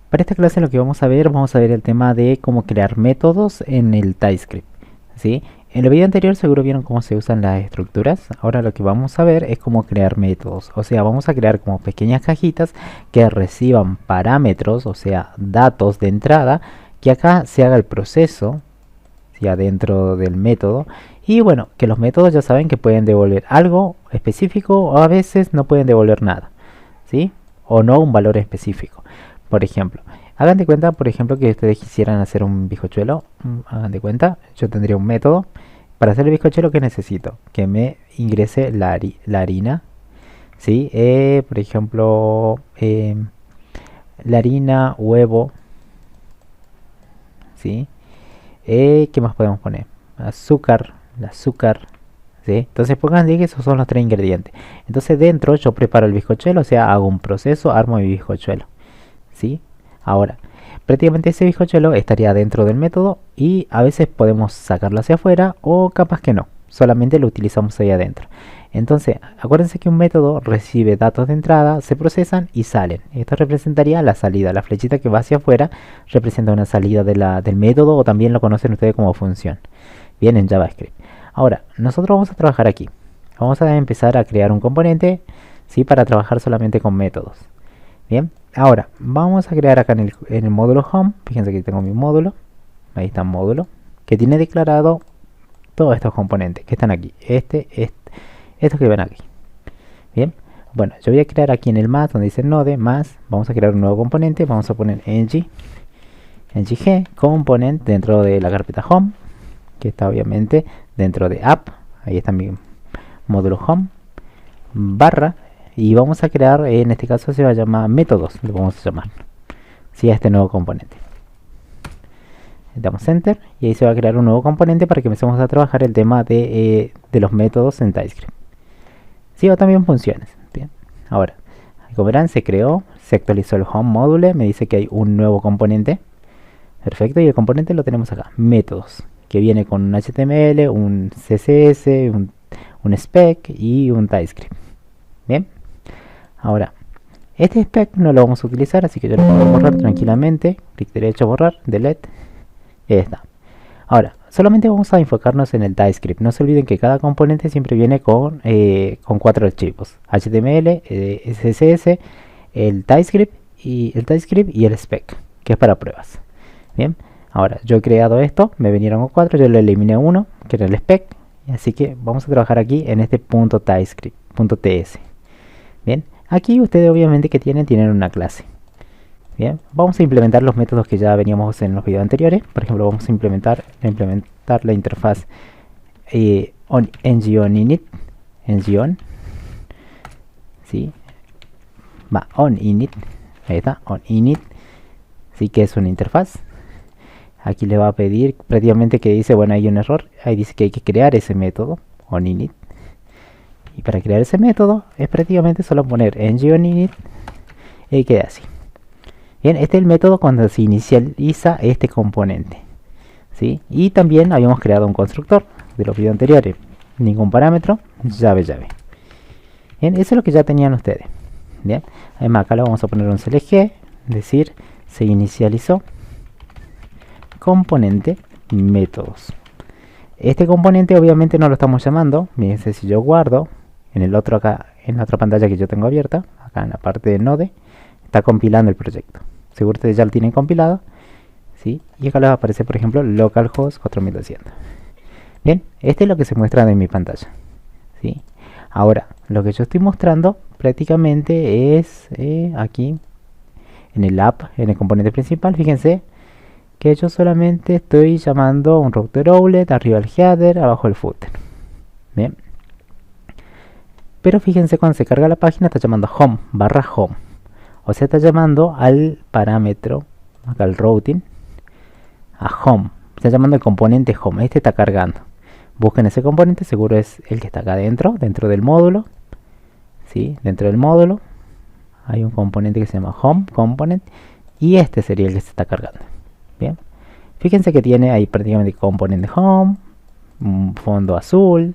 Para esta clase lo que vamos a ver el tema de cómo crear métodos en el TypeScript, ¿sí? En el video anterior seguro vieron cómo se usan las estructuras. Ahora lo que vamos a ver es cómo crear métodos. O sea, vamos a crear como pequeñas cajitas que reciban parámetros, o sea, datos de entrada, que acá se haga el proceso, ¿sí? Adentro del método. Y bueno, que los métodos ya saben que pueden devolver algo específico o a veces no pueden devolver nada, ¿sí? O no un valor específico. Por ejemplo, hagan de cuenta, por ejemplo, que ustedes quisieran hacer un bizcochuelo. Hagan de cuenta, yo tendría un método. Para hacer el bizcochuelo, ¿qué necesito? Que me ingrese la harina, ¿sí? Por ejemplo, la harina, huevo, ¿sí? ¿Qué más podemos poner? Azúcar, el azúcar, ¿sí? Entonces pongan que esos son los tres ingredientes. Entonces dentro yo preparo el bizcochuelo, o sea, hago un proceso, armo mi bizcochuelo, ¿sí? Ahora, prácticamente ese bizcochuelo estaría dentro del método y a veces podemos sacarlo hacia afuera o capaz que no, solamente lo utilizamos ahí adentro. Entonces, acuérdense que un método recibe datos de entrada, se procesan y salen. Esto representaría la salida. La flechita que va hacia afuera representa una salida del método o también lo conocen ustedes como función. Bien, en JavaScript. Ahora, nosotros vamos a trabajar aquí. Vamos a empezar a crear un componente, ¿sí? Para trabajar solamente con métodos. Bien, ahora vamos a crear acá en el módulo home. Fíjense que tengo mi módulo. Ahí está el módulo. Que tiene declarado todos estos componentes que están aquí. Estos que ven aquí. Bien, bueno, yo voy a crear aquí en el más donde dice node más. Vamos a crear un nuevo componente. Vamos a poner ng component dentro de la carpeta home. Que está obviamente dentro de app. Ahí está mi módulo home. Barra. Y vamos a crear, en este caso se va a llamar métodos, lo vamos a llamar, ¿sí? A este nuevo componente. Damos enter y ahí se va a crear un nuevo componente para que empecemos a trabajar el tema de los métodos en TypeScript. Sí, o también funciones. Bien. Ahora, como verán, se creó, se actualizó el home module, me dice que hay un nuevo componente. Perfecto, y el componente lo tenemos acá, métodos, que viene con un HTML, un CSS, un spec y un TypeScript. Bien. Ahora, este spec no lo vamos a utilizar, así que yo lo puedo borrar tranquilamente. Clic derecho, borrar, delete. Y ahí está. Ahora, solamente vamos a enfocarnos en el TypeScript. No se olviden que cada componente siempre viene con 4 archivos: HTML, CSS, el TypeScript y el spec, que es para pruebas. Bien, ahora yo he creado esto, me vinieron con 4, yo le eliminé uno, que era el spec. Así que vamos a trabajar aquí en este punto TypeScript, punto TS. Bien, aquí ustedes obviamente que tienen una clase. Bien, vamos a implementar los métodos que ya veníamos en los videos anteriores. Por ejemplo, vamos a implementar la interfaz ng-on-init, ng-on, ¿sí? Va, on-init, ahí está, on-init, sí, que es una interfaz. Aquí le va a pedir prácticamente que dice, bueno, hay un error, ahí dice que hay que crear ese método, on-init. Y para crear ese método es prácticamente solo poner ng-on-init y queda así. Bien, este es el método cuando se inicializa este componente, ¿sí? Y también habíamos creado un constructor de los videos anteriores. Ningún parámetro, llave. Bien, eso es lo que ya tenían ustedes. Bien, además acá le vamos a poner un CLG, es decir, se inicializó componente métodos. Este componente obviamente no lo estamos llamando. Fíjense, si yo guardo en el otro acá, en la otra pantalla que yo tengo abierta, acá en la parte de Node, está compilando el proyecto. Seguro ustedes ya lo tienen compilado, ¿sí? Y acá les va a aparecer, por ejemplo, localhost 4200. Bien, este es lo que se muestra en mi pantalla, ¿sí? Ahora, lo que yo estoy mostrando prácticamente es aquí en el app, en el componente principal. Fíjense que yo solamente estoy llamando un router outlet, arriba el header, abajo el footer. Bien. Pero fíjense, cuando se carga la página está llamando home, barra home. O sea, está llamando al parámetro, acá el routing, a home. Está llamando al componente home. Este está cargando. Busquen ese componente, seguro es el que está acá dentro del módulo. ¿Sí? Dentro del módulo hay un componente que se llama home component. Y este sería el que se está cargando. Bien. Fíjense que tiene ahí prácticamente componente home, un fondo azul.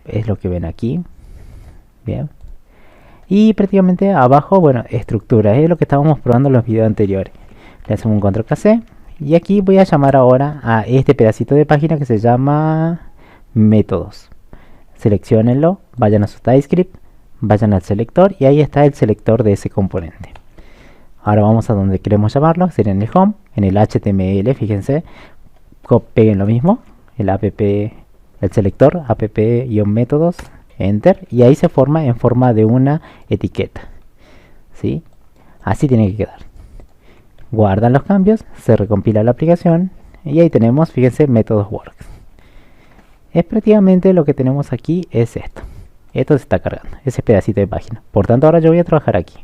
Es lo que ven aquí. Bien. Y prácticamente abajo, bueno, estructura, es lo que estábamos probando en los videos anteriores. Le hacemos un control C y aquí voy a llamar ahora a este pedacito de página que se llama métodos. Selecciónenlo, vayan a su TypeScript, vayan al selector y ahí está el selector de ese componente. Ahora vamos a donde queremos llamarlo, sería en el home, en el HTML, fíjense, peguen lo mismo, el app, el selector, app-métodos, enter, y ahí se forma en forma de una etiqueta, ¿sí? Así tiene que quedar. Guardan los cambios, se recompila la aplicación y ahí tenemos, fíjense, métodos works. Es prácticamente lo que tenemos aquí es esto. Esto se está cargando, ese pedacito de página. Por tanto, ahora yo voy a trabajar aquí.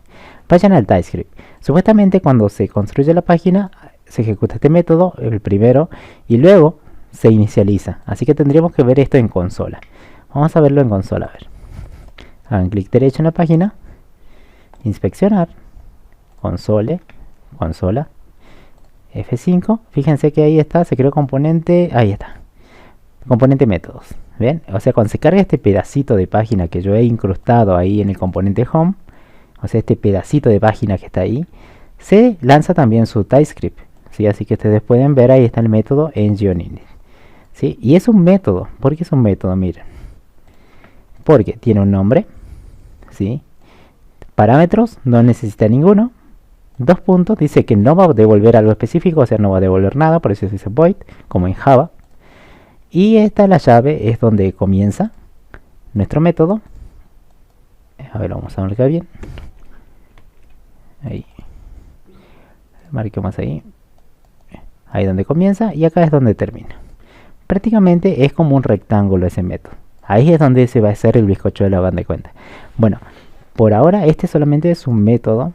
Vayan al TypeScript. Supuestamente cuando se construye la página, se ejecuta este método, el primero, y luego se inicializa. Así que tendríamos que ver esto en consola. Vamos a verlo en consola, a ver. Hagan clic derecho en la página, inspeccionar, consola, F5. Fíjense que ahí está, se creó componente, ahí está. Componente métodos, ¿ven? O sea, cuando se carga este pedacito de página que yo he incrustado ahí en el componente home, o sea, este pedacito de página que está ahí, se lanza también su TypeScript, ¿sí? Así que ustedes pueden ver, ahí está el método enGeoInit, ¿sí? Y es un método. ¿Por qué es un método? Miren, porque tiene un nombre, ¿sí? Parámetros, no necesita ninguno. 2 puntos, dice que no va a devolver algo específico, o sea, no va a devolver nada, por eso se dice void, como en Java. Y esta la llave es donde comienza nuestro método. A ver, vamos a marcar bien. Ahí. Marquemos ahí. Ahí donde comienza y acá es donde termina. Prácticamente es como un rectángulo ese método. Ahí es donde se va a hacer el bizcochuelo, hagan de cuenta. Bueno, por ahora este solamente es un método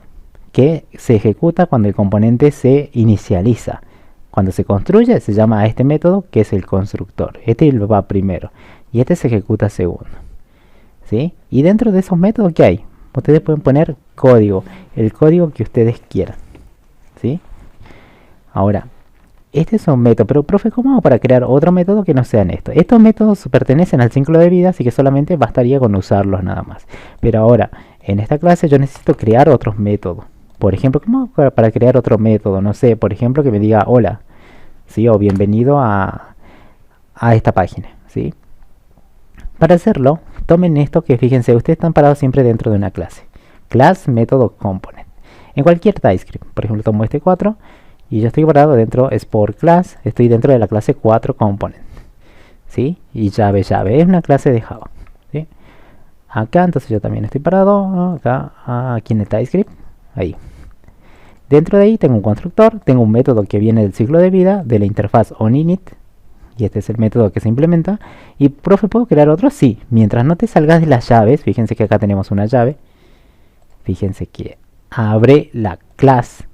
que se ejecuta cuando el componente se inicializa. Cuando se construye se llama a este método que es el constructor. Este va primero y este se ejecuta segundo, ¿sí? Y dentro de esos métodos, ¿qué hay? Ustedes pueden poner código, el código que ustedes quieran, ¿sí? Ahora, este es un método, pero profe, ¿cómo hago para crear otro método que no sean estos? Estos métodos pertenecen al ciclo de vida, así que solamente bastaría con usarlos nada más. Pero ahora, en esta clase yo necesito crear otros métodos. Por ejemplo, ¿cómo hago para crear otro método? No sé, por ejemplo, que me diga hola, ¿sí? O bienvenido a esta página, ¿sí? Para hacerlo, tomen esto que fíjense, ustedes están parados siempre dentro de una clase. Class, método, component. En cualquier TypeScript, por ejemplo, tomo este 4 y yo estoy parado dentro Sport Class, estoy dentro de la clase 4 component, ¿sí? Y llave, es una clase de Java, ¿sí? Acá, entonces yo también estoy parado, acá, aquí en el TypeScript, ahí. Dentro de ahí tengo un constructor, tengo un método que viene del ciclo de vida, de la interfaz onInit, y este es el método que se implementa. Y, profe, ¿puedo crear otro? Sí, mientras no te salgas de las llaves, fíjense que acá tenemos una llave, fíjense que abre la clase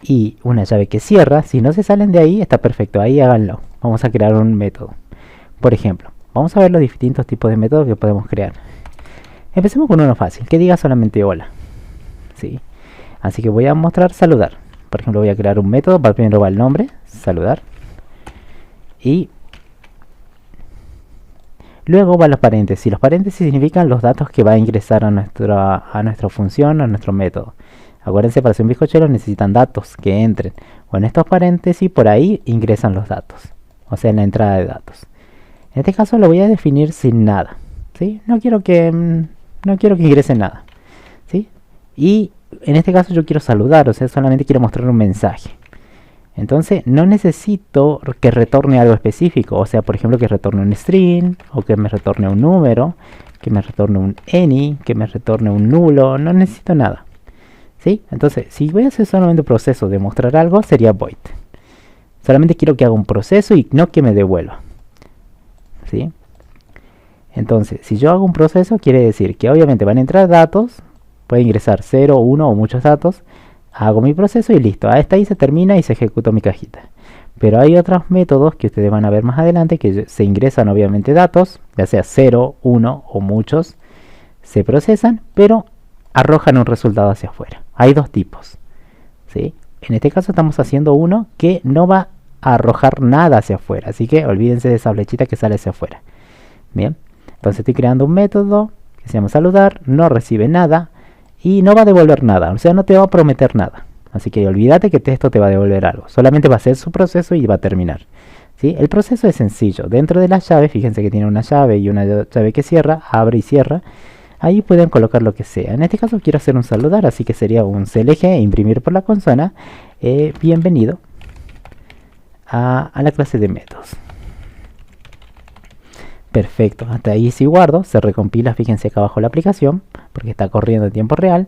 y una llave que cierra. Si no se salen de ahí, está perfecto, ahí háganlo. Vamos a crear un método. Por ejemplo, vamos a ver los distintos tipos de métodos que podemos crear. Empecemos con uno fácil, que diga solamente hola, ¿sí? Así que voy a mostrar saludar. Por ejemplo, voy a crear un método. Primero va el nombre, saludar. Y luego van los paréntesis. Los paréntesis significan los datos que va a ingresar a nuestra función, a nuestro método. Acuérdense, para hacer un bizcochuelo necesitan datos que entren. O en estos paréntesis, por ahí ingresan los datos. O sea, en la entrada de datos. En este caso lo voy a definir sin nada, ¿sí? No quiero que ingrese nada, ¿sí? Y en este caso yo quiero saludar, o sea, solamente quiero mostrar un mensaje. Entonces no necesito que retorne algo específico, o sea, por ejemplo, que retorne un string, o que me retorne un número, que me retorne un any, que me retorne un nulo, no necesito nada, ¿sí? Entonces, si voy a hacer solamente un proceso de mostrar algo, sería void. Solamente quiero que haga un proceso y no que me devuelva, ¿sí? Entonces, si yo hago un proceso, quiere decir que obviamente van a entrar datos, puede ingresar 0, 1 o muchos datos. Hago mi proceso y listo. Hasta ahí se termina y se ejecutó mi cajita. Pero hay otros métodos que ustedes van a ver más adelante que se ingresan obviamente datos, ya sea 0, 1 o muchos. Se procesan, pero arrojan un resultado hacia afuera. Hay dos tipos, ¿sí? En este caso estamos haciendo uno que no va a arrojar nada hacia afuera. Así que olvídense de esa flechita que sale hacia afuera. Bien. Entonces estoy creando un método que se llama saludar. No recibe nada. y no va a devolver nada, o sea, no te va a prometer nada. Así que olvídate que esto te va a devolver algo, solamente va a hacer su proceso y va a terminar. ¿Sí? El proceso es sencillo. Dentro de las llaves, fíjense que tiene una llave y una llave que cierra, abre y cierra. Ahí pueden colocar lo que sea. En este caso quiero hacer un saludar, así que sería un CLG, imprimir por la consola. Bienvenido a la clase de métodos. Perfecto, hasta ahí si guardo, se recompila, fíjense acá abajo la aplicación, porque está corriendo en tiempo real.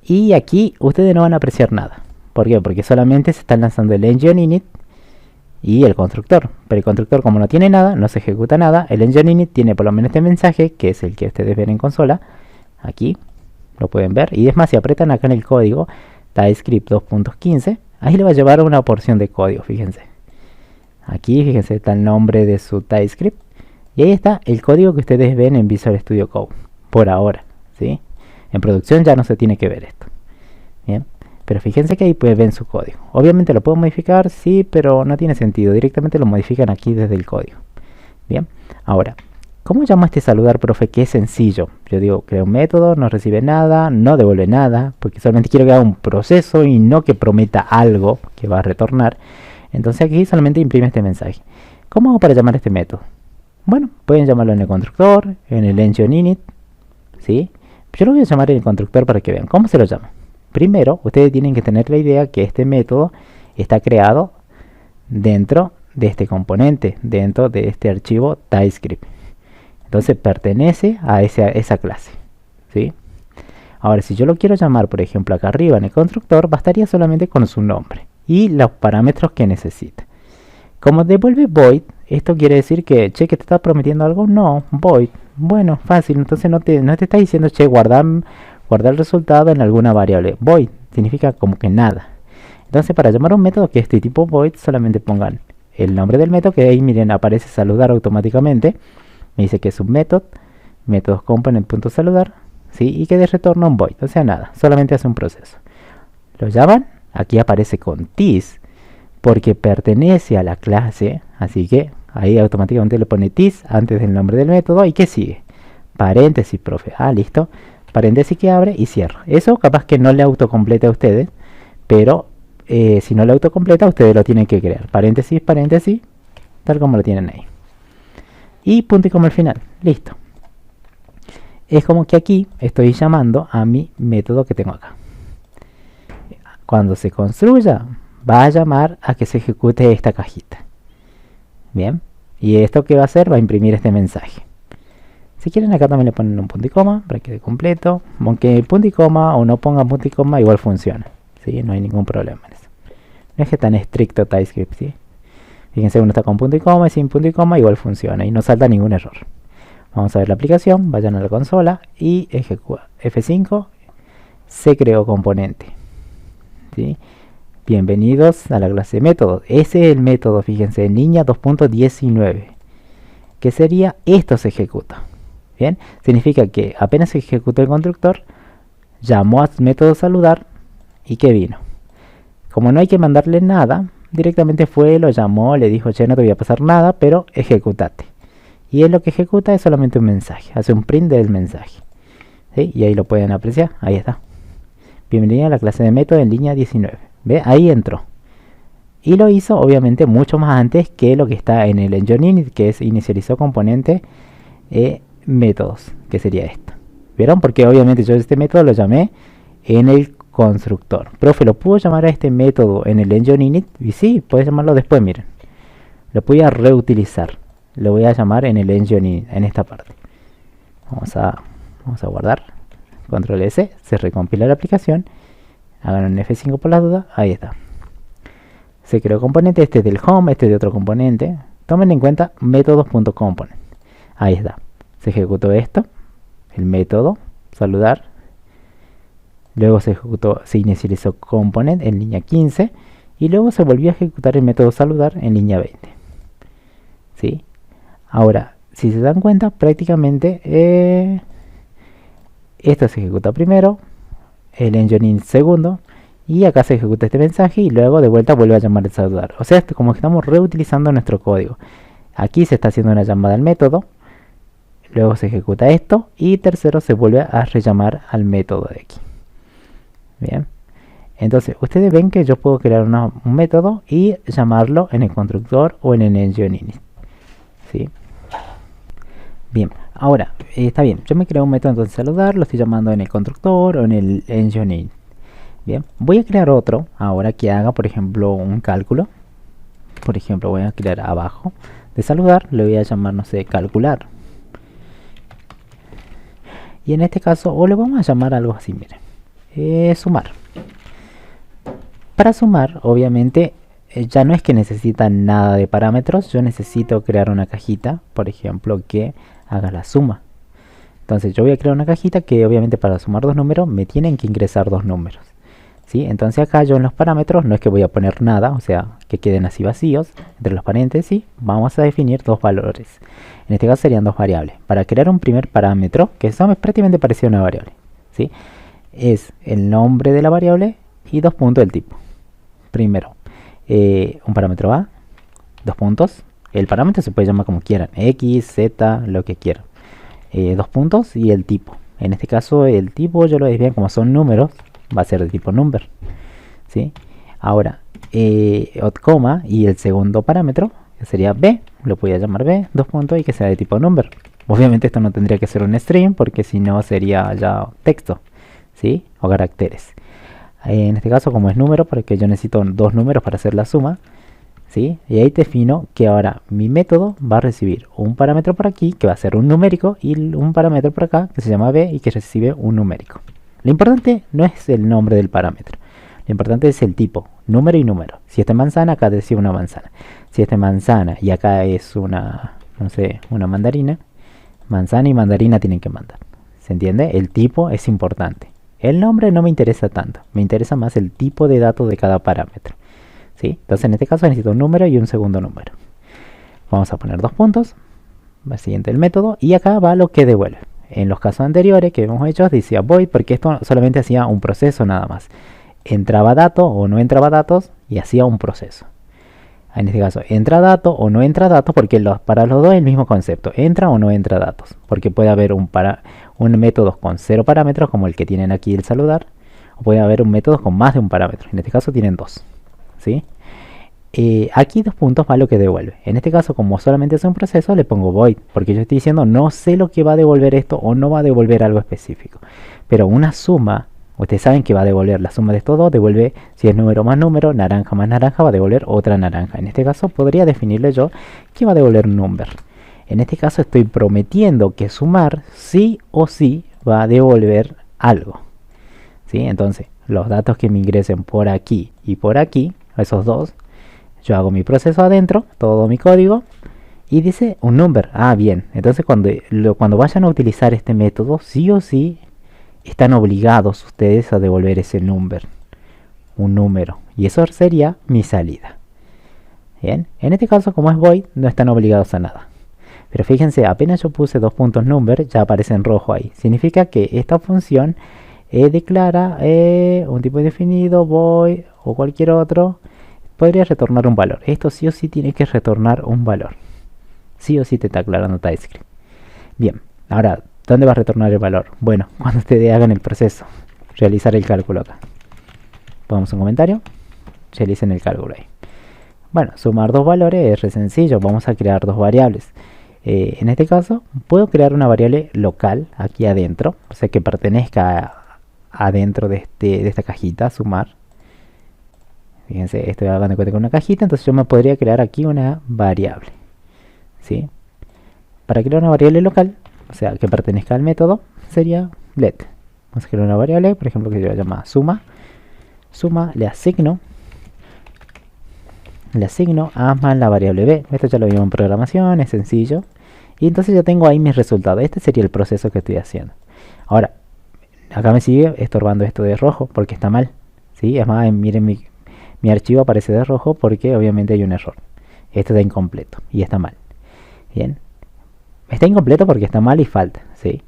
Y aquí ustedes no van a apreciar nada. ¿Por qué? Porque solamente se está lanzando el engine init y el constructor, pero el constructor, como no tiene nada, no se ejecuta nada. El engine init tiene por lo menos este mensaje, que es el que ustedes ven en consola. Aquí lo pueden ver, y es más, si apretan acá en el código TypeScript 2.15, ahí le va a llevar a una porción de código. Fíjense, aquí fíjense está el nombre de su TypeScript, y ahí está el código que ustedes ven en Visual Studio Code por ahora, ¿sí? En producción ya no se tiene que ver esto. Bien, pero fíjense que ahí pues ven su código. Obviamente lo puedo modificar, sí, pero no tiene sentido. Directamente lo modifican aquí desde el código. Bien, ahora, ¿cómo llamo a este saludar, profe? Que es sencillo. Yo digo, creo un método, no recibe nada, no devuelve nada, porque solamente quiero que haga un proceso y no que prometa algo que va a retornar. Entonces aquí solamente imprime este mensaje. ¿Cómo hago para llamar a este método? Bueno, pueden llamarlo en el constructor, en el engine init, ¿sí? Yo lo voy a llamar en el constructor para que vean. ¿Cómo se lo llama? Primero, ustedes tienen que tener la idea que este método está creado dentro de este componente, dentro de este archivo TypeScript. Entonces pertenece a esa clase, ¿sí? Ahora, si yo lo quiero llamar, por ejemplo, acá arriba en el constructor, bastaría solamente con su nombre y los parámetros que necesita. Como devuelve void, esto quiere decir que, che, que te está prometiendo algo. No, void. Bueno, fácil. Entonces no te está diciendo, che, guardar el resultado en alguna variable. Void significa como que nada. Entonces para llamar a un método que es de tipo void, solamente pongan el nombre del método, que ahí miren aparece saludar automáticamente. Me dice que es un método, métodos component.saludar, ¿sí? Y que de retorno un void, o sea nada, solamente hace un proceso. Lo llaman, aquí aparece con this, porque pertenece a la clase, así que ahí automáticamente le pone this antes del nombre del método. ¿Y qué sigue? Paréntesis, profe. Ah, listo. Paréntesis que abre y cierra. Eso capaz que no le autocompleta a ustedes, pero si no le autocompleta, ustedes lo tienen que crear. Paréntesis, paréntesis, tal como lo tienen ahí. Y punto y coma al final. Listo. Es como que aquí estoy llamando a mi método que tengo acá. Cuando se construya, va a llamar a que se ejecute esta cajita. Bien. Y esto que va a hacer, va a imprimir este mensaje. Si quieren acá también le ponen un punto y coma para que quede completo. Aunque punto y coma o no pongan punto y coma, igual funciona, ¿sí? No hay ningún problema en eso. No es que tan estricto TypeScript, ¿sí? Fíjense, uno está con punto y coma y sin punto y coma, igual funciona y no salta ningún error. Vamos a ver la aplicación, vayan a la consola y ejecuta F5, se creó componente, ¿sí? Bienvenidos a la clase de métodos. Ese es el método, fíjense, en línea 2.19, que sería esto se ejecuta. Bien, significa que apenas se ejecutó el constructor, llamó al método saludar y que vino. Como no hay que mandarle nada, directamente fue, lo llamó, le dijo, che, no te voy a pasar nada, pero ejecutate. Y él lo que ejecuta es solamente un mensaje, hace un print del mensaje, ¿sí? Y ahí lo pueden apreciar, ahí está. Bienvenido a la clase de método en línea 19. ¿Ve? Ahí entró. Y lo hizo obviamente mucho más antes que lo que está en el engine init, que es inicializó componente métodos, que sería esto. ¿Vieron? Porque obviamente yo este método lo llamé en el constructor. Profe, ¿lo puedo llamar a este método en el engine init? Y sí, puedes llamarlo después, miren. Lo voy a reutilizar. Lo voy a llamar en el engine init, en esta parte. Vamos a guardar. Control S, se recompila la aplicación. Hagan un F5 por las dudas. Ahí está. Se creó componente, este es del home, este es de otro componente. Tomen en cuenta métodos.component. Ahí está. Se ejecutó esto, el método saludar. Luego se inicializó component en línea 15 y luego se volvió a ejecutar el método saludar en línea 20. ¿Sí? Ahora, si se dan cuenta, prácticamente esto se ejecuta primero, el engine segundo, y acá se ejecuta este mensaje y luego de vuelta vuelve a llamar el saludar. O sea, como que estamos reutilizando nuestro código. Aquí se está haciendo una llamada al método, luego se ejecuta esto y tercero se vuelve a rellamar al método de aquí. Bien. Entonces, ustedes ven que yo puedo crear un método y llamarlo en el constructor o en el engine init. ¿Sí? Bien, ahora, está bien. Yo me creo un método entonces saludar, lo estoy llamando en el constructor o en el engine init. Bien, voy a crear otro ahora que haga, por ejemplo, un cálculo. Por ejemplo, voy a crear abajo de saludar, le voy a llamar, no sé, calcular. Y en este caso, o le vamos a llamar algo así, miren, sumar. Para sumar, obviamente, ya no es que necesita nada de parámetros, yo necesito crear una cajita, por ejemplo, que haga la suma. Entonces yo voy a crear una cajita que obviamente para sumar dos números me tienen que ingresar dos números. ¿Sí? Entonces acá yo en los parámetros no es que voy a poner nada, o sea, que queden así vacíos, entre los paréntesis vamos a definir dos valores. En este caso serían dos variables. Para crear un primer parámetro, que eso es prácticamente parecido a una variable, ¿sí? Es el nombre de la variable y dos puntos del tipo. Primero, un parámetro A, dos puntos. El parámetro se puede llamar como quieran, X, Z, lo que quieran. Dos puntos y el tipo. En este caso el tipo yo lo desvío como son números, va a ser de tipo number, ¿sí? Ahora, coma y el segundo parámetro, que sería B, lo voy a llamar B, dos puntos y que sea de tipo number. Obviamente esto no tendría que ser un string porque si no sería ya texto, ¿sí? O caracteres. En este caso como es número, porque yo necesito dos números para hacer la suma, ¿sí? Y ahí defino que ahora mi método va a recibir un parámetro por aquí que va a ser un numérico y un parámetro por acá que se llama B y que recibe un numérico. Lo importante no es el nombre del parámetro, lo importante es el tipo, número y número. Si esta manzana, acá recibe una manzana. Si esta manzana y acá es una, no sé, una mandarina, manzana y mandarina tienen que mandar. ¿Se entiende? El tipo es importante. El nombre no me interesa tanto, me interesa más el tipo de datos de cada parámetro. ¿Sí? Entonces en este caso necesito un número y un segundo número. Vamos a poner dos puntos, el siguiente el método, y acá va lo que devuelve. En los casos anteriores que hemos hecho decía void porque esto solamente hacía un proceso nada más. Entraba datos o no entraba datos y hacía un proceso. En este caso entra datos o no entra datos porque para los dos es el mismo concepto. Entra o no entra datos. Porque puede haber un método con 0 parámetros como el que tienen aquí el saludar. O puede haber un método con más de un parámetro. En este caso tienen dos. ¿Sí? Aquí dos puntos va lo que devuelve. En este caso, como solamente es un proceso, le pongo void, porque yo estoy diciendo no sé lo que va a devolver esto o no va a devolver algo específico. Pero una suma, ustedes saben que va a devolver la suma de estos dos, devuelve si es número más número, naranja más naranja, va a devolver otra naranja. En este caso podría definirle yo que va a devolver un number. En este caso estoy prometiendo que sumar sí o sí va a devolver algo. ¿Sí? Entonces, los datos que me ingresen por aquí y por aquí, esos dos, yo hago mi proceso adentro, todo mi código, y dice un number. Ah, bien. Entonces cuando vayan a utilizar este método, sí o sí, están obligados ustedes a devolver ese number. Un número. Y eso sería mi salida. Bien. En este caso, como es void, no están obligados a nada. Pero fíjense, apenas yo puse dos puntos number, ya aparece en rojo ahí. Significa que esta función declara un tipo indefinido, void o cualquier otro. Podría retornar un valor. Esto sí o sí tiene que retornar un valor. Sí o sí te está aclarando TypeScript. Bien, ahora, ¿dónde va a retornar el valor? Bueno, cuando ustedes hagan el proceso, realizar el cálculo acá. Pongamos un comentario, realicen el cálculo ahí. Bueno, sumar dos valores es re sencillo. Vamos a crear dos variables. En este caso, puedo crear una variable local aquí adentro, o sea que pertenezca adentro de esta cajita, sumar. Fíjense, estoy hablando con una cajita, entonces yo me podría crear aquí una variable. ¿Sí? Para crear una variable local, o sea, que pertenezca al método, sería let. Vamos a crear una variable, por ejemplo, que yo llama suma. Suma, le asigno a más la variable b. Esto ya lo vimos en programación, es sencillo. Y entonces ya tengo ahí mis resultados. Este sería el proceso que estoy haciendo. Ahora, acá me sigue estorbando esto de rojo porque está mal. ¿Sí? Es más, miren mi archivo aparece de rojo porque obviamente hay un error. Esto está incompleto y está mal. Bien. Está incompleto porque está mal y falta. ¿Sí?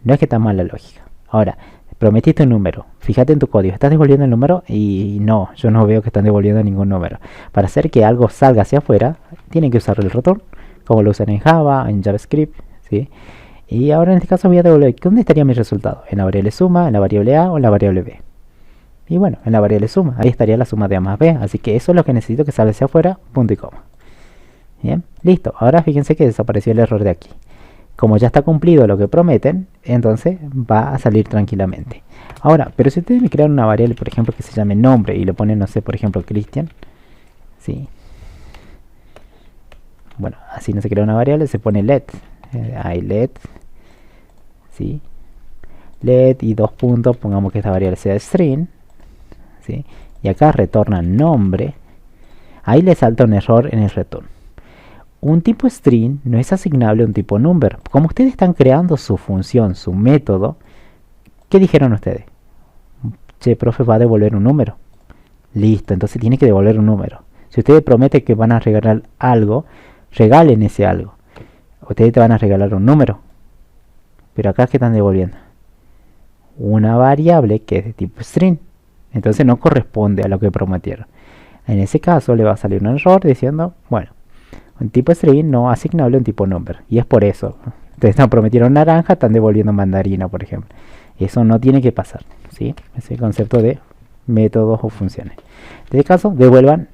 No es que está mal la lógica. Ahora, prometiste un número. Fíjate en tu código. ¿Estás devolviendo el número? Y no, yo no veo que están devolviendo ningún número. Para hacer que algo salga hacia afuera, tienen que usar el return, como lo usan en Java, en JavaScript. ¿Sí? Y ahora en este caso voy a devolver. ¿Dónde estaría mi resultado? ¿En la variable suma, en la variable a o en la variable b? Y bueno, en la variable suma, ahí estaría la suma de A más B. Así que eso es lo que necesito que salga hacia afuera, punto y coma. Bien, listo. Ahora fíjense que desapareció el error de aquí. Como ya está cumplido lo que prometen, entonces va a salir tranquilamente. Ahora, pero si ustedes me crean una variable, por ejemplo, que se llame nombre y le ponen, no sé, por ejemplo, Cristian. ¿Sí? Bueno, así no se crea una variable, se pone let. Hay let. ¿Sí? Let y dos puntos, pongamos que esta variable sea string. ¿Sí? Y acá retorna nombre. Ahí le salta un error en el return. Un tipo string no es asignable a un tipo number. Como ustedes están creando su función, su método, ¿qué dijeron ustedes? Che, profe, va a devolver un número. Listo, entonces tiene que devolver un número. Si ustedes prometen que van a regalar algo, regalen ese algo. Ustedes te van a regalar un número. Pero acá, ¿qué están devolviendo? Una variable que es de tipo string. Entonces no corresponde a lo que prometieron. En ese caso le va a salir un error diciendo, bueno, un tipo string no asignable a un tipo number. Y es por eso. Ustedes están prometieron naranja, están devolviendo mandarina, por ejemplo. Eso no tiene que pasar. ¿Sí? Es el concepto de métodos o funciones. En este caso, devuelvan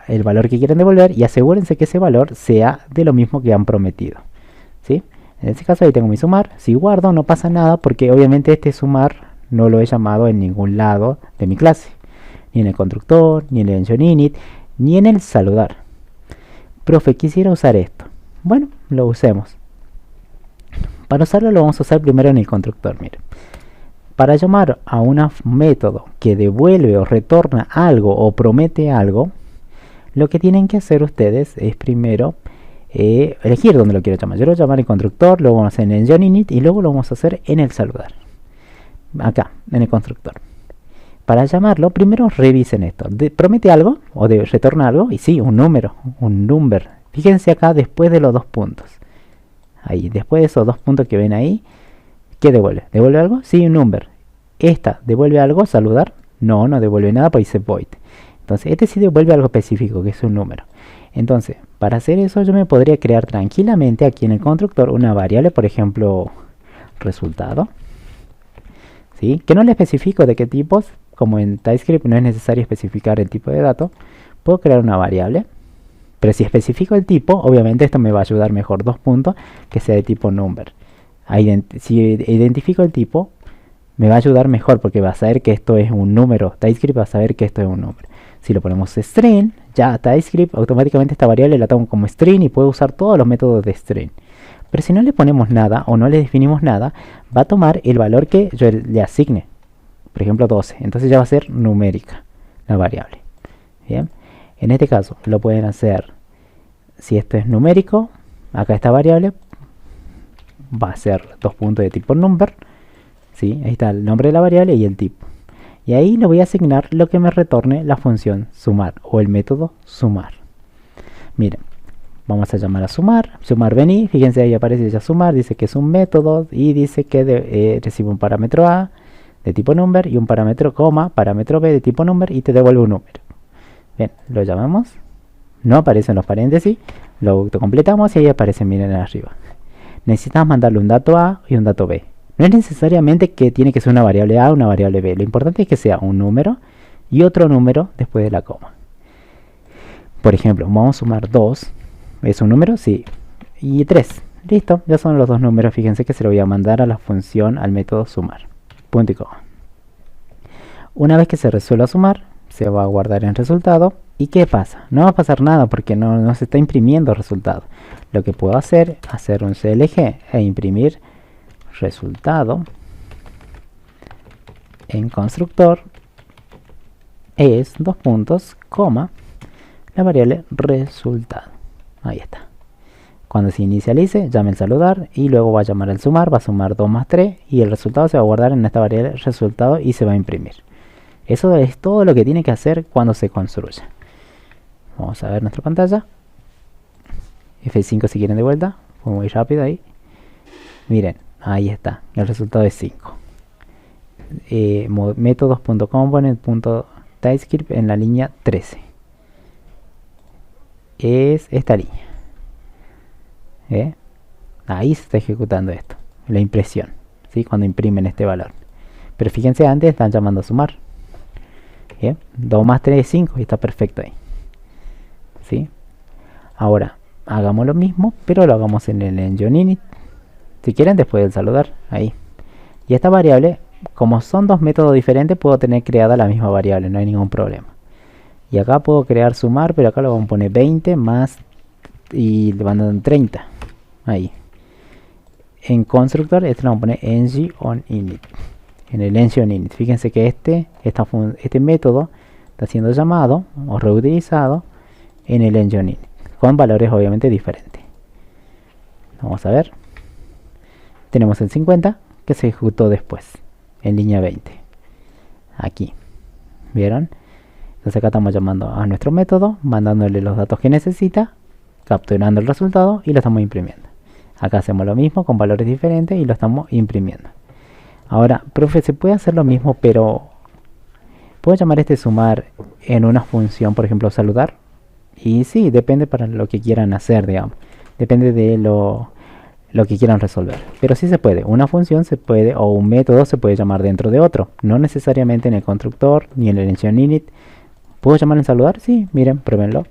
el valor que quieren devolver y asegúrense que ese valor sea de lo mismo que han prometido. ¿Sí? En este caso ahí tengo mi sumar. Si guardo no pasa nada porque obviamente este sumar no lo he llamado en ningún lado de mi clase. Ni en el constructor, ni en el enjoinit, ni en el saludar. Profe, quisiera usar esto. Bueno, lo usemos. Para usarlo lo vamos a usar primero en el constructor. Miren. Para llamar a un método que devuelve o retorna algo o promete algo, lo que tienen que hacer ustedes es primero elegir dónde lo quiero llamar. Yo lo voy a llamar en constructor, luego vamos a hacer en el enjoinit y luego lo vamos a hacer en el saludar. Acá, en el constructor. Para llamarlo, primero revisen esto. ¿Promete algo o retorna algo? Y sí, un número, un number. Fíjense acá después de los dos puntos. Ahí, después de esos dos puntos que ven ahí, ¿qué devuelve? ¿Devuelve algo? Sí, un number. ¿Esta devuelve algo? ¿Saludar? No, no devuelve nada porque dice void. Entonces, este sí devuelve algo específico, que es un número. Entonces, para hacer eso yo me podría crear tranquilamente aquí en el constructor una variable, por ejemplo, resultado. ¿Sí? Que no le especifico de qué tipos, como en TypeScript no es necesario especificar el tipo de dato, puedo crear una variable. Pero si especifico el tipo, obviamente esto me va a ayudar mejor, dos puntos, que sea de tipo number. Si identifico el tipo, me va a ayudar mejor porque va a saber que esto es un número. TypeScript va a saber que esto es un número. Si lo ponemos string, ya TypeScript automáticamente esta variable la tomo como string y puedo usar todos los métodos de string. Pero si no le ponemos nada o no le definimos nada, va a tomar el valor que yo le asigne. Por ejemplo 12. Entonces ya va a ser numérica la variable. Bien. En este caso lo pueden hacer. Si esto es numérico, acá esta variable va a ser dos puntos de tipo number. ¿Sí? Ahí está el nombre de la variable y el tipo. Y ahí le voy a asignar lo que me retorne la función sumar o el método sumar. Miren, vamos a llamar a sumar. Sumar vení, fíjense ahí aparece ya sumar, dice que es un método y dice que recibe un parámetro A de tipo number y un parámetro coma, parámetro B de tipo number y te devuelve un número. Bien, lo llamamos. No aparecen los paréntesis, lo completamos y ahí aparece, miren arriba. Necesitamos mandarle un dato A y un dato B. No es necesariamente que tiene que ser una variable A o una variable B. Lo importante es que sea un número y otro número después de la coma. Por ejemplo, vamos a sumar 2. ¿Es un número? Sí. Y 3. Listo, ya son los dos números. Fíjense que se lo voy a mandar a la función, al método sumar. Punto y coma. Una vez que se resuelva sumar, se va a guardar en resultado. ¿Y qué pasa? No va a pasar nada porque no se está imprimiendo resultado. Lo que puedo hacer un CLG e imprimir resultado en constructor es dos puntos, coma, la variable resultado. Ahí está. Cuando se inicialice, llame el saludar y luego va a llamar el sumar, va a sumar 2 más 3 y el resultado se va a guardar en esta variable resultado y se va a imprimir. Eso es todo lo que tiene que hacer cuando se construya. Vamos a ver nuestra pantalla. F5 si quieren de vuelta, fue muy rápido ahí. Miren, ahí está, el resultado es 5. Métodos.component.typescript en la línea 13. Es esta línea. Ahí se está ejecutando esto, la impresión, ¿sí? Cuando imprimen este valor. Pero fíjense, antes están llamando a sumar. Bien, 2 más 3 es 5 y está perfecto ahí. ¿Sí? Ahora, hagamos lo mismo, pero lo hagamos en el engine init. Si quieren, después del saludar, ahí. Y esta variable, como son dos métodos diferentes, puedo tener creada la misma variable, no hay ningún problema. Y acá puedo crear sumar, pero acá lo vamos a poner 20 más y le van a dar 30. Ahí. En constructor, este lo vamos a poner ng on init. En el engine init. Fíjense que este método está siendo llamado o reutilizado en el engine init, con valores obviamente diferentes. Vamos a ver. Tenemos el 50 que se ejecutó después, en línea 20. Aquí. ¿Vieron? Entonces acá estamos llamando a nuestro método, mandándole los datos que necesita, capturando el resultado y lo estamos imprimiendo. Acá hacemos lo mismo con valores diferentes y lo estamos imprimiendo. Ahora, profe, se puede hacer lo mismo, pero ¿puedo llamar este sumar en una función, por ejemplo, saludar? Y sí, depende para lo que quieran hacer, digamos. Depende de lo que quieran resolver. Pero sí se puede. Una función se puede, o un método se puede llamar dentro de otro. No necesariamente en el constructor, ni en el engine init. ¿Puedo llamar en saludar? Sí, miren, pruébenlo.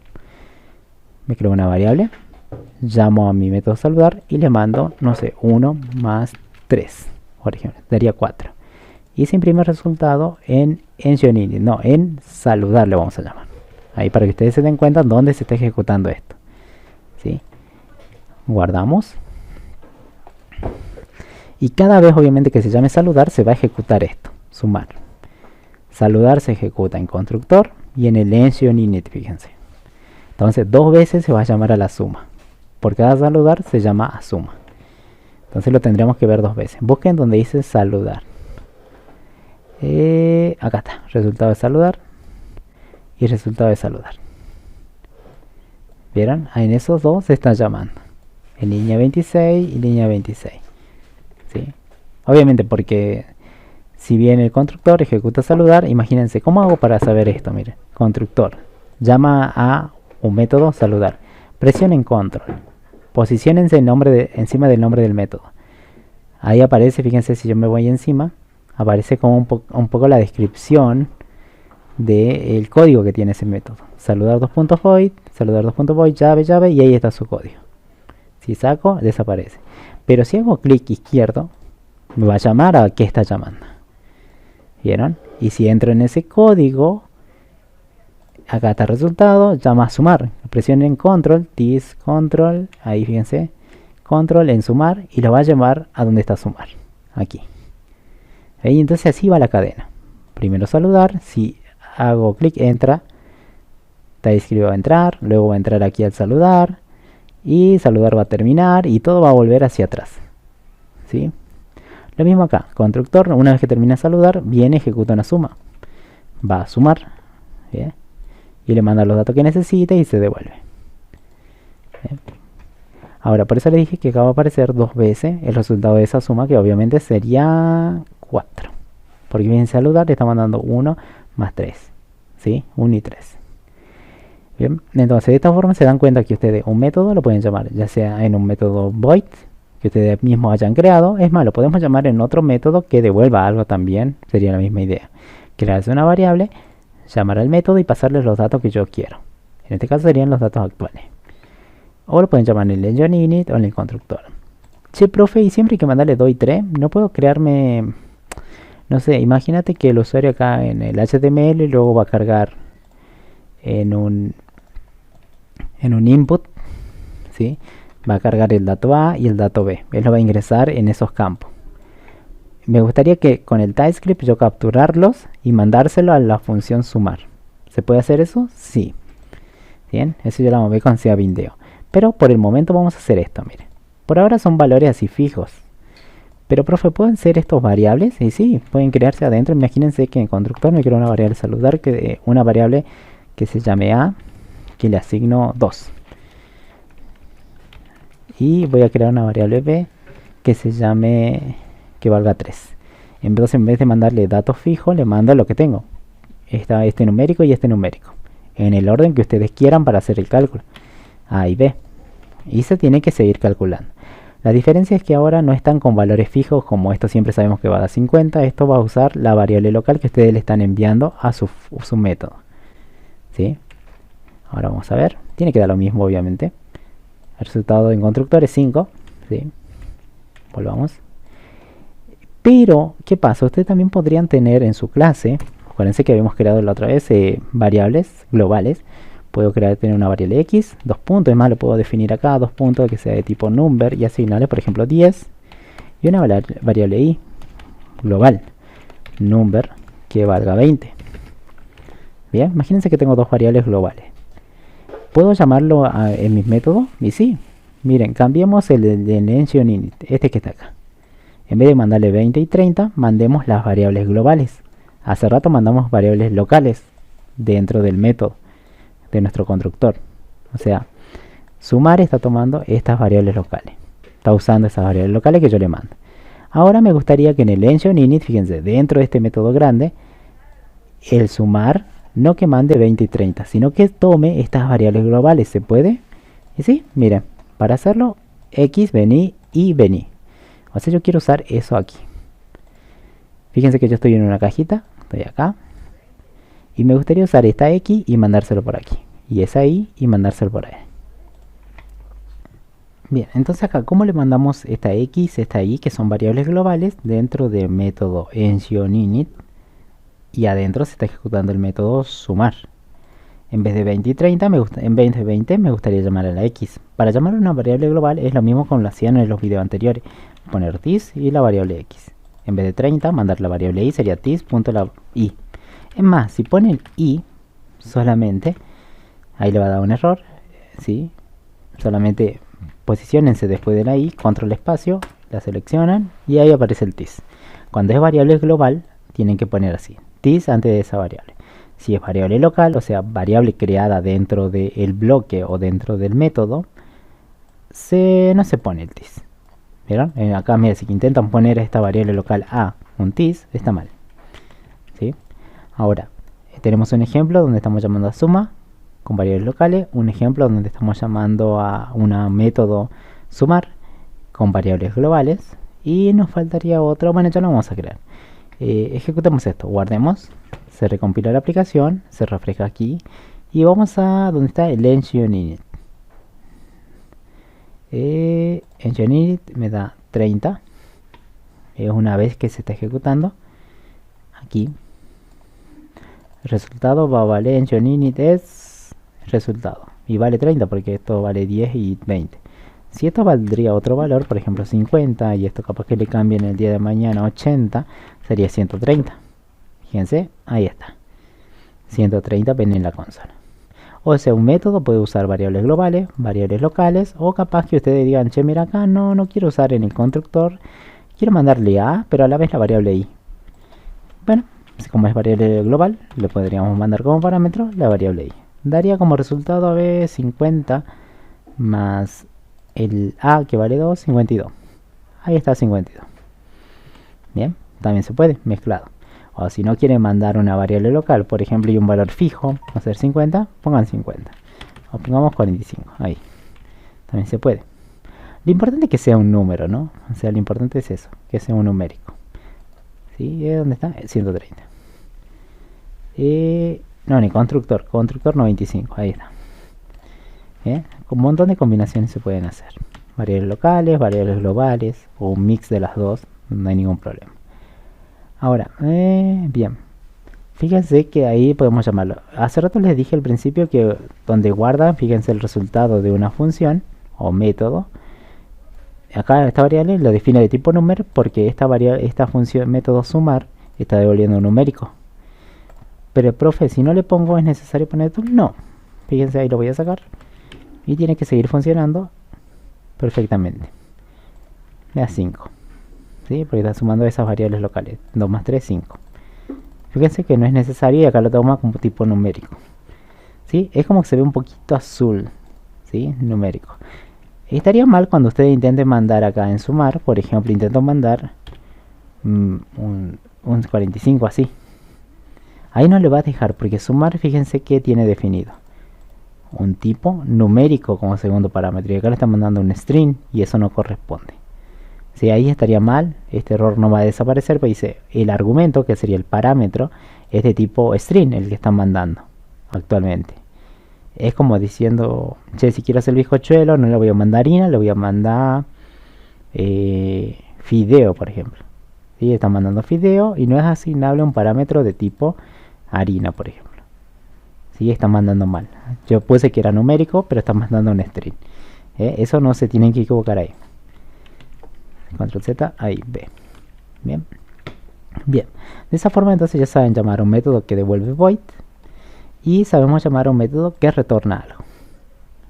Me creo una variable. Llamo a mi método saludar y le mando, no sé, 1 más 3. Por ejemplo, daría 4. Y se imprime el resultado en engine init. No, en saludar le vamos a llamar. Ahí para que ustedes se den cuenta dónde se está ejecutando esto. ¿Sí? Guardamos. Y cada vez obviamente que se llame saludar se va a ejecutar esto, sumar. Saludar se ejecuta en constructor y en el engine init, fíjense. Entonces 2 veces se va a llamar a la suma. Por cada saludar se llama a suma. Entonces lo tendremos que ver 2 veces. Busquen donde dice saludar. Acá está, resultado de saludar y resultado de saludar. ¿Vieron? En esos dos se están llamando. En línea 26 y línea 26. ¿Sí? Obviamente porque si bien el constructor ejecuta saludar, imagínense, ¿cómo hago para saber esto? Miren, constructor llama a un método saludar. Presionen control. Posiciónense encima del nombre del método. Ahí aparece, fíjense, si yo me voy encima, aparece como un poco la descripción del código que tiene ese método. Saludar 2.void, saludar 2.void, llave, y ahí está su código. Si saco, desaparece. Pero si hago clic izquierdo, me va a llamar a qué está llamando. ¿Vieron? Y si entro en ese código, acá está el resultado, llama a sumar. Presionen control, this control, ahí fíjense, control en sumar y lo va a llamar a donde está sumar. Aquí. Y entonces así va la cadena. Primero saludar, si hago clic entra, TypeScript va a entrar, luego va a entrar aquí al saludar y saludar va a terminar y todo va a volver hacia atrás. ¿Sí? Lo mismo acá, constructor, una vez que termina saludar, viene, ejecuta una suma. Va a sumar. ¿Bien? Y le manda los datos que necesita y se devuelve. ¿Bien? Ahora, por eso le dije que acaba de aparecer 2 veces el resultado de esa suma, que obviamente sería 4. Porque viene saludar, le está mandando 1 más 3. ¿Sí? 1 y 3. Bien, entonces de esta forma se dan cuenta que ustedes un método lo pueden llamar ya sea en un método void que ustedes mismos hayan creado. Es más, lo podemos llamar en otro método que devuelva algo también. Sería la misma idea. Crearse una variable, llamar al método y pasarle los datos que yo quiero. En este caso serían los datos actuales. O lo pueden llamar en el engine init o en el constructor. Che, profe, y siempre hay que mandarle 2 y 3. No puedo crearme... No sé, imagínate que el usuario acá en el HTML luego va a cargar en un input, ¿sí? Va a cargar el dato A y el dato B. Él lo va a ingresar en esos campos. Me gustaría que con el TypeScript yo capturarlos y mandárselo a la función sumar. ¿Se puede hacer eso? Sí. Bien, eso ya lo vamos a ver con SeaBindeo. Pero por el momento vamos a hacer esto, miren. Por ahora son valores así fijos. Pero, profe, ¿pueden ser estos variables? Y sí, pueden crearse adentro. Imagínense que en constructor me creo una variable saludar, una variable que se llame A, que le asigno 2. Y voy a crear una variable B que se llame, que valga 3. Entonces, en vez de mandarle datos fijos, le mando lo que tengo. Este numérico y este numérico. En el orden que ustedes quieran para hacer el cálculo. A y B. Y se tiene que seguir calculando. La diferencia es que ahora no están con valores fijos, como esto siempre sabemos que va a dar 50. Esto va a usar la variable local que ustedes le están enviando a su método, ¿sí? Ahora vamos a ver, tiene que dar lo mismo obviamente. El resultado en constructor es 5, ¿sí? Volvamos. Pero, ¿qué pasa? Ustedes también podrían tener en su clase, acuérdense que habíamos creado la otra vez variables globales. Puedo tener una variable x, 2 puntos, es más, lo puedo definir acá, 2 puntos que sea de tipo number y asignarle, por ejemplo, 10. Y una variable i global, number, que valga 20. Bien, imagínense que tengo dos variables globales. ¿Puedo llamarlo en mis métodos? Y sí, miren, cambiemos el ension init, este que está acá. En vez de mandarle 20 y 30, mandemos las variables globales. Hace rato mandamos variables locales dentro del método de nuestro constructor. O sea, sumar está tomando estas variables locales. Está usando esas variables locales que yo le mando. Ahora me gustaría que en el ension init, fíjense, dentro de este método grande, el sumar no que mande 20 y 30, sino que tome estas variables globales. ¿Se puede? Y sí, miren, para hacerlo, x, vení y vení. O sea, yo quiero usar eso aquí. Fíjense que yo estoy en una cajita, estoy acá. Y me gustaría usar esta X y mandárselo por aquí. Y esa Y y mandárselo por ahí. Bien, entonces acá, ¿cómo le mandamos esta X, esta Y, que son variables globales, dentro del método ensionInit? Y adentro se está ejecutando el método sumar. En vez de 20 y 30, en vez de 20 me gustaría llamar a la X. Para llamar a una variable global es lo mismo como lo hacían en los videos anteriores. Poner this y la variable X. En vez de 30, mandar la variable Y sería this.y. Es más, si ponen i solamente, ahí le va a dar un error, ¿sí? Solamente posiciónense después de la i, control espacio, la seleccionan y ahí aparece el this. Cuando es variable global, tienen que poner así, this antes de esa variable. Si es variable local, o sea, variable creada dentro del bloque o dentro del método, no se pone el this. ¿Vieron? Acá, mira, si intentan poner a esta variable local a un this, está mal. ¿Sí? Ahora, tenemos un ejemplo donde estamos llamando a suma con variables locales, un ejemplo donde estamos llamando a un método sumar con variables globales, y nos faltaría otro. Bueno, ya lo vamos a crear. Ejecutemos esto, guardemos, se recompila la aplicación, se refresca aquí y vamos a donde está el ensionInit. ensionInit me da 30, es una vez que se está ejecutando. Aquí el resultado va a valer, ensionInit es resultado y vale 30 porque esto vale 10 y 20. Si esto valdría otro valor, por ejemplo 50, y esto capaz que le cambien el día de mañana 80, sería 130. Fíjense, ahí está, 130 ven en la consola. O sea, un método puede usar variables globales, variables locales, o capaz que ustedes digan, che, mira acá, no quiero usar en el constructor, quiero mandarle a, pero a la vez la variable i. Bueno, como es variable global, le podríamos mandar como parámetro la variable i. Daría como resultado a ver 50 más el a que vale 2, 52. Ahí está 52. Bien, también se puede, mezclado. O si no quieren mandar una variable local, por ejemplo, y un valor fijo, va a ser 50, pongan 50. O pongamos 45, ahí. También se puede. Lo importante es que sea un número, ¿no? O sea, lo importante es eso, que sea un numérico. ¿Sí? ¿Dónde está? 130. No, ni constructor 95, ahí está. ¿Bien? Un montón de combinaciones se pueden hacer. Variables locales, variables globales, o un mix de las dos, no hay ningún problema. Ahora, bien, fíjense que ahí podemos llamarlo. Hace rato les dije al principio que donde guardan, fíjense el resultado de una función o método. Acá esta variable lo define de tipo número porque esta función, método sumar, está devolviendo un numérico. Pero profe, si no le pongo, ¿es necesario poner esto? No. Fíjense, ahí lo voy a sacar. Y tiene que seguir funcionando perfectamente. Le da 5. ¿Sí? Porque está sumando esas variables locales. 2 más 3, 5. Fíjense que no es necesario y acá lo toma como tipo numérico. ¿Sí? Es como que se ve un poquito azul. ¿Sí? Numérico. Estaría mal cuando ustedes intenten mandar acá en sumar. Por ejemplo, intento mandar un 45 así. Ahí no le va a dejar porque sumar, fíjense que tiene definido un tipo numérico como segundo parámetro. Y acá le está mandando un string y eso no corresponde. Si ahí estaría mal, este error no va a desaparecer, pero dice el argumento, que sería el parámetro, es de tipo string, el que están mandando actualmente. Es como diciendo, che, si quiero hacer bizcochuelo, no le voy a mandar harina, le voy a mandar fideo, por ejemplo. ¿Sí? Están mandando fideo y no es asignable un parámetro de tipo harina, por ejemplo. ¿Sí? Están mandando mal. Yo puse que era numérico, pero están mandando un string. Eso no se tienen que equivocar ahí. Control Z, ahí, B. Bien. Bien. De esa forma entonces ya saben llamar a un método que devuelve void. Y sabemos llamar a un método que retorna algo.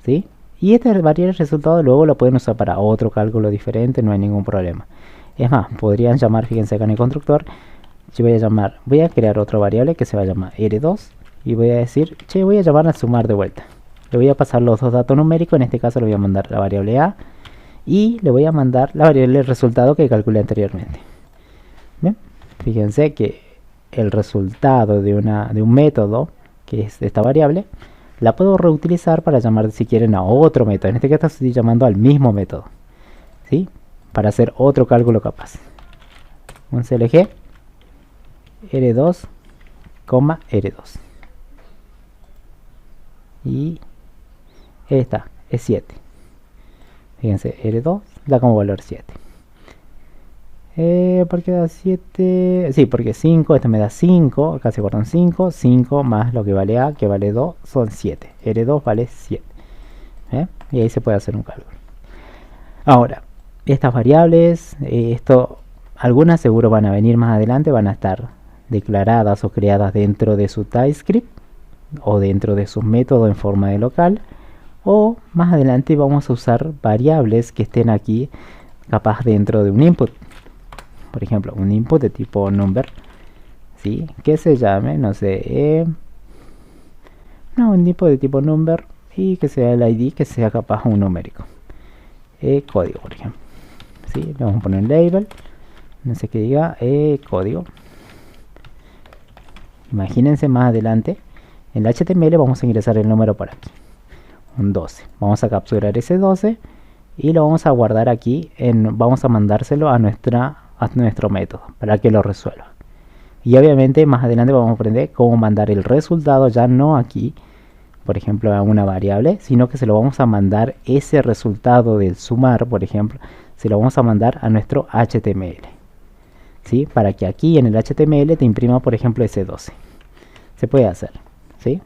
¿Sí? Y este variable resultado luego lo pueden usar para otro cálculo diferente, no hay ningún problema. Es más, podrían llamar, fíjense acá en el constructor, yo voy a crear otra variable que se va a llamar R2 y voy a decir, che, voy a llamar al sumar de vuelta. Le voy a pasar los dos datos numéricos, en este caso le voy a mandar la variable A y le voy a mandar la variable resultado que calculé anteriormente. Bien, fíjense que el resultado de un método, que es esta variable, la puedo reutilizar para llamar si quieren a otro método. En este caso estoy llamando al mismo método, ¿sí? Para hacer otro cálculo capaz. Un CLG R2, R2. Y esta es 7. Fíjense, R2 da como valor 7. ¿Por qué da 7? Sí, porque 5, este me da 5, acá se guardan 5, 5 más lo que vale A, que vale 2, son 7. R2 vale 7. Y ahí se puede hacer un cálculo. Ahora, estas variables, algunas seguro van a venir más adelante, van a estar declaradas o creadas dentro de su TypeScript o dentro de sus métodos en forma de local, o más adelante vamos a usar variables que estén aquí capaz dentro de un input. Por ejemplo, un input de tipo number, ¿sí? Que se llame, no sé, un input de tipo number y que sea el ID, que sea capaz un numérico. Código, por ejemplo. ¿Sí? Le vamos a poner un label, no sé qué diga, código. Imagínense más adelante, en el HTML vamos a ingresar el número por aquí, un 12. Vamos a capturar ese 12 y lo vamos a guardar aquí, vamos a mandárselo a nuestro método para que lo resuelva. Y obviamente más adelante vamos a aprender cómo mandar el resultado, ya no aquí, por ejemplo, a una variable, sino que se lo vamos a mandar ese resultado del sumar, por ejemplo, se lo vamos a mandar a nuestro HTML, ¿sí? Para que aquí en el HTML te imprima, por ejemplo, ese 12. Se puede hacer, ¿sí?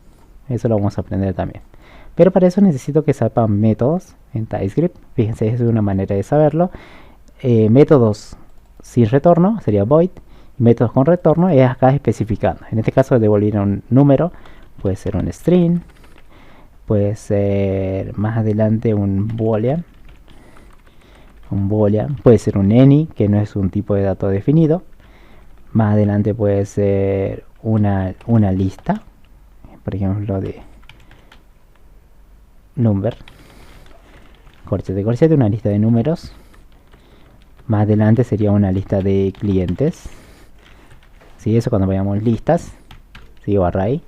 Eso lo vamos a aprender también. Pero para eso necesito que sepan métodos en TypeScript. Fíjense, es una manera de saberlo. Métodos sin retorno sería void. Métodos con retorno es acá especificando. En este caso, devolver un número, puede ser un string, puede ser más adelante un boolean. Puede ser un any, que no es un tipo de dato definido. Más adelante puede ser una lista, por ejemplo, de number, corchete, una lista de números. Más adelante sería una lista de clientes. ¿Sí? Eso cuando veamos listas, ¿sí? O array,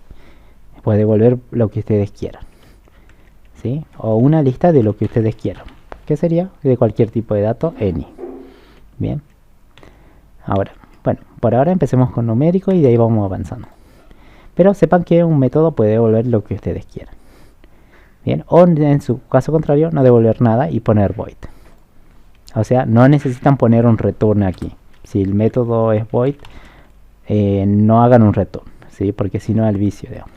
puede devolver lo que ustedes quieran, ¿sí? O una lista de lo que ustedes quieran, que sería de cualquier tipo de dato, any. Bien. Ahora, bueno, por ahora empecemos con numérico y de ahí vamos avanzando. Pero sepan que un método puede devolver lo que ustedes quieran. Bien, o en su caso contrario, no devolver nada y poner void. O sea, no necesitan poner un return aquí. Si el método es void, no hagan un return, ¿sí? Porque si no, el vicio, digamos.